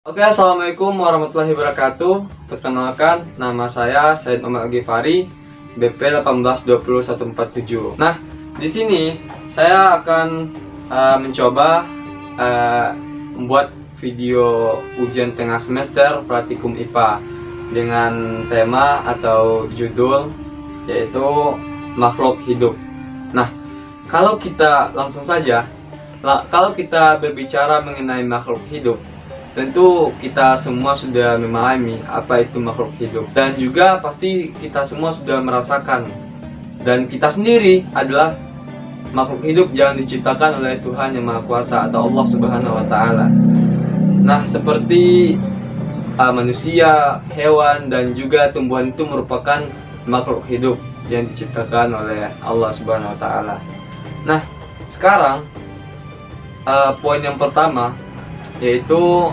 Oke, assalamualaikum warahmatullahi wabarakatuh. Perkenalkan, nama saya Said Muhammad Ghifari, BP 1820147. Nah, di sini saya akan mencoba membuat video ujian tengah semester praktikum IPA dengan tema atau judul yaitu makhluk hidup. Nah, kalau kita langsung saja, kalau kita berbicara mengenai makhluk hidup, tentu kita semua sudah memahami apa itu makhluk hidup, dan juga pasti kita semua sudah merasakan, dan kita sendiri adalah makhluk hidup yang diciptakan oleh Tuhan Yang Maha Kuasa atau Allah Subhanahu wa Ta'ala. Nah, seperti manusia, hewan, dan juga tumbuhan itu merupakan makhluk hidup yang diciptakan oleh Allah Subhanahu wa Ta'ala. Nah, sekarang poin yang pertama yaitu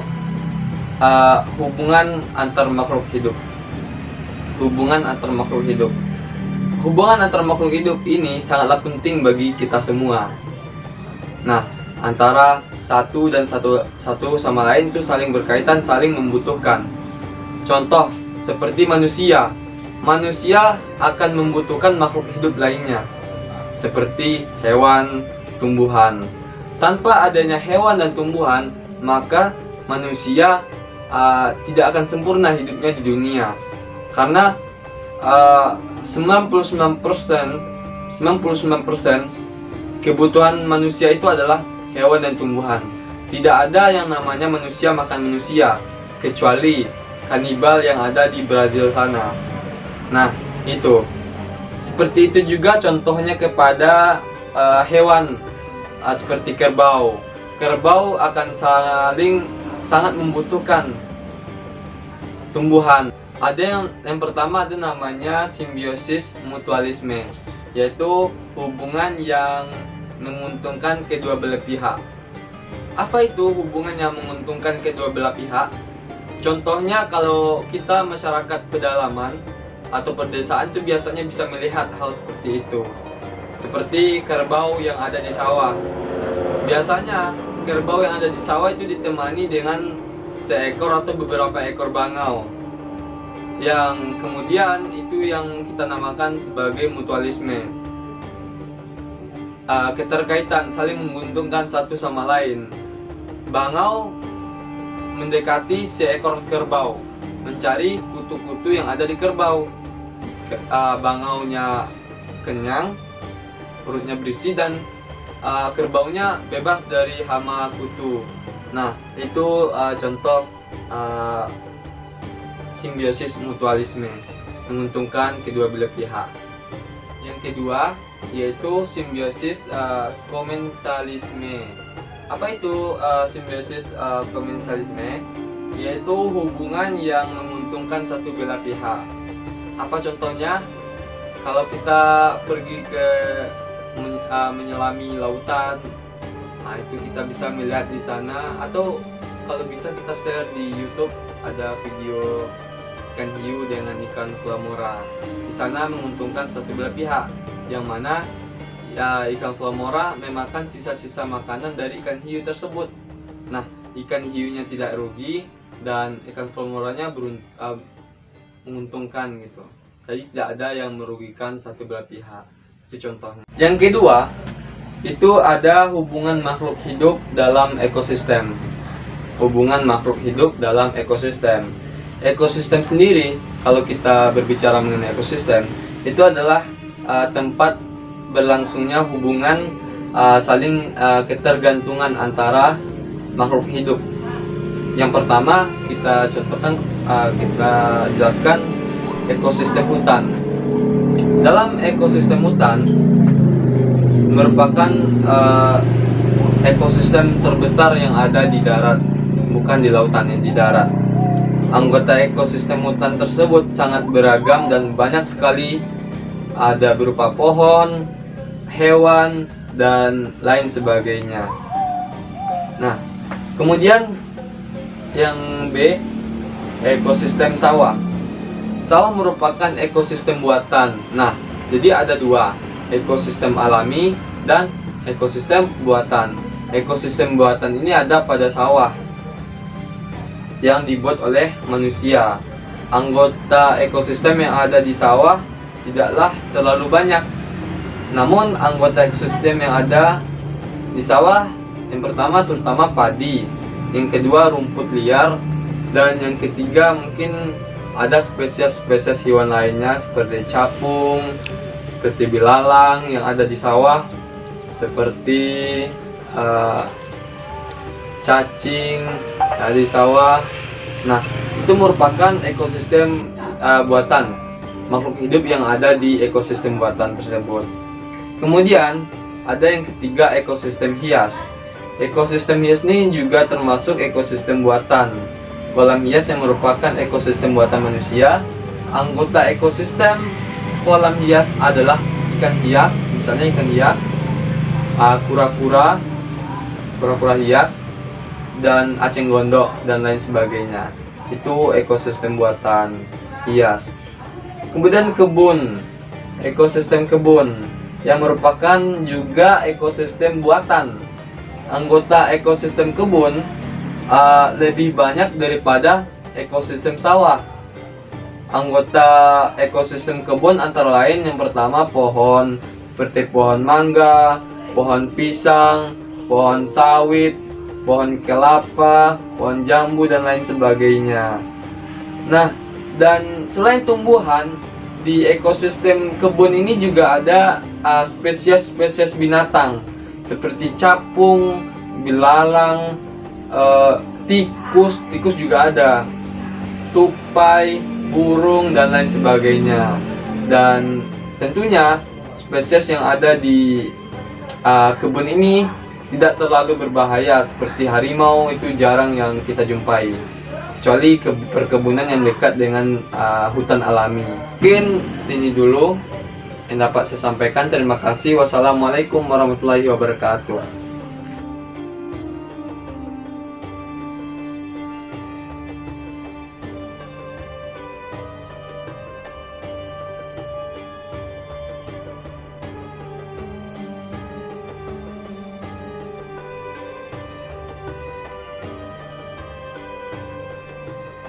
hubungan antar makhluk hidup. Hubungan antar makhluk hidup. Hubungan antar makhluk hidup ini sangatlah penting bagi kita semua. Nah, antara satu sama lain itu saling berkaitan, saling membutuhkan. Contoh seperti manusia. Manusia akan membutuhkan makhluk hidup lainnya, seperti hewan, tumbuhan. Tanpa adanya hewan dan tumbuhan, maka manusia tidak akan sempurna hidupnya di dunia. Karena 99% kebutuhan manusia itu adalah hewan dan tumbuhan. Tidak ada yang namanya manusia makan manusia, kecuali kanibal yang ada di Brazil sana. Nah, itu. Seperti itu juga contohnya kepada hewan seperti kerbau. Kerbau akan sangat membutuhkan tumbuhan. Ada yang pertama, ada namanya simbiosis mutualisme, yaitu hubungan yang menguntungkan kedua belah pihak. Apa itu hubungan yang menguntungkan kedua belah pihak? Contohnya kalau kita masyarakat pedalaman atau pedesaan itu biasanya bisa melihat hal seperti itu. Seperti kerbau yang ada di sawah. Biasanya kerbau yang ada di sawah itu ditemani dengan seekor atau beberapa ekor bangau, yang kemudian itu yang kita namakan sebagai mutualisme. Keterkaitan, saling menguntungkan satu sama lain. Bangau mendekati seekor kerbau, mencari kutu-kutu yang ada di kerbau. Bangaunya kenyang, perutnya berisi, dan kerbaunya bebas dari hama kutu. Nah, itu contoh simbiosis mutualisme, menguntungkan kedua belah pihak. Yang kedua yaitu simbiosis komensalisme. Apa itu simbiosis komensalisme? Yaitu hubungan yang menguntungkan satu belah pihak. Apa contohnya? Kalau kita pergi ke menyelami lautan, nah itu kita bisa melihat di sana, atau kalau bisa kita share di YouTube, ada video ikan hiu dengan ikan flamora. Di sana menguntungkan satu belah pihak, yang mana ya ikan flamora memakan sisa-sisa makanan dari ikan hiu tersebut. Nah, ikan hiunya tidak rugi dan ikan flamoranya menguntungkan gitu. Jadi tidak ada yang merugikan satu belah pihak. Itu contohnya. Yang kedua, itu ada hubungan makhluk hidup dalam ekosistem. Hubungan makhluk hidup dalam ekosistem. Ekosistem sendiri, kalau kita berbicara mengenai ekosistem, itu adalah tempat berlangsungnya hubungan saling ketergantungan antara makhluk hidup. Yang pertama kita contohkan, kita jelaskan ekosistem hutan. Dalam ekosistem hutan merupakan ekosistem terbesar yang ada di darat, bukan di lautan, yang di darat. Anggota ekosistem hutan tersebut sangat beragam dan banyak sekali, ada berupa pohon, hewan, dan lain sebagainya. Nah, kemudian yang B, ekosistem sawah. Sawah merupakan ekosistem buatan. Nah, jadi ada dua, ekosistem alami dan ekosistem buatan. Ekosistem buatan ini ada pada sawah. yang dibuat oleh manusia. Anggota ekosistem yang ada di sawah tidaklah terlalu banyak. Namun anggota ekosistem yang ada di sawah, yang pertama terutama padi, yang kedua rumput liar, dan yang ketiga mungkin ada spesies-spesies hewan lainnya seperti capung, seperti bilalang yang ada di sawah, seperti cacing ada di sawah. Nah, itu merupakan ekosistem buatan, makhluk hidup yang ada di ekosistem buatan tersebut. Kemudian ada yang ketiga, ekosistem hias. Ekosistem hias ini juga termasuk ekosistem buatan. Kolam hias yang merupakan ekosistem buatan manusia. Anggota ekosistem kolam hias adalah ikan hias, misalnya ikan hias, kura-kura hias, dan aceng gondok dan lain sebagainya. Itu ekosistem buatan hias. Kemudian kebun, ekosistem kebun yang merupakan juga ekosistem buatan. Anggota ekosistem kebun lebih banyak daripada ekosistem sawah. Anggota ekosistem kebun antara lain yang pertama pohon seperti pohon mangga, pohon pisang, pohon sawit, pohon kelapa, pohon jambu, dan lain sebagainya. Nah, dan selain tumbuhan, di ekosistem kebun ini juga ada spesies-spesies binatang seperti capung, bilalang, tikus juga ada, tupai, burung, dan lain sebagainya. Dan tentunya spesies yang ada di kebun ini tidak terlalu berbahaya, seperti harimau itu jarang yang kita jumpai, kecuali perkebunan yang dekat dengan hutan alami. Mungkin sini dulu yang dapat saya sampaikan. Terima kasih. Wassalamualaikum warahmatullahi wabarakatuh.